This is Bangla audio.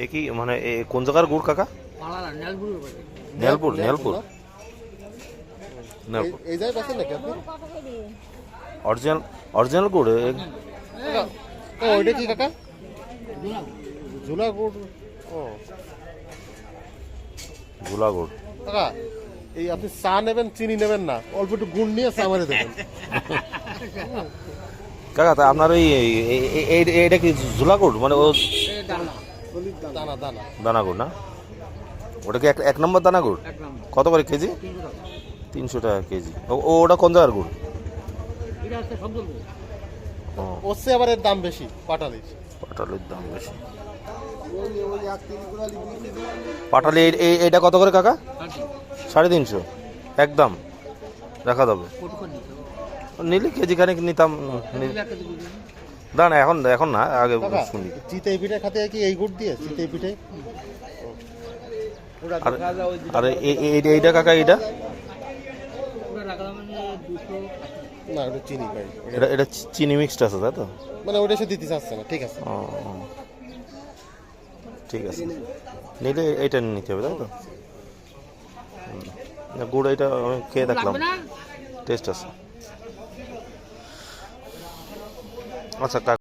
এ কি মানে কোন জায়গার গুড় কাকা? নেলপুর নেলপুর নেলপুর এই জায়গায় বেচেন নাকি আপনি? অরিজিনাল অরিজিনাল গুড় ওইটা কি কাকা? ঝুলা গুড়। ও ঝুলা গুড়। কাকা এই আপনি চা নেবেন চিনি নেবেন না, অল্প একটু গুড় নিয়ে চা মারে দেবেন। কাকা তা আপনার ওই এইটা কি ঝুলা গুড় মানে ও দানা দানা দানা গুড় না? ওটা কি এক নম্বর দানা গুড়? কত করে কেজি? 300 টাকা কেজি। ওটা কোন জায়গার গুড়? ওসে আবার এর দাম বেশি পাটালির। পাটালির দাম বেশি। পাটালি এইটা কত করে কাকা? 350 একদম দেখা যাবে। নিলে কেজি খানিক নিতাম। না এখন এখন না, আগে শুনি। চিতই পিঠে খাতে কি এই গুড় দিয়ে চিতই পিঠে? আর এইটা কাকা এইটা? না ওটা চিনি ভাই, এটা চিনি মিক্সড আছে তাই তো? মানে ওটা সে দিতে চাচ্ছে না। ঠিক আছে ঠিক আছে, নিলে এইটা নিতে হবে তাই তো? গুড় এটা আমি খেয়ে দেখলাম, টেস্ট আছে। আচ্ছা।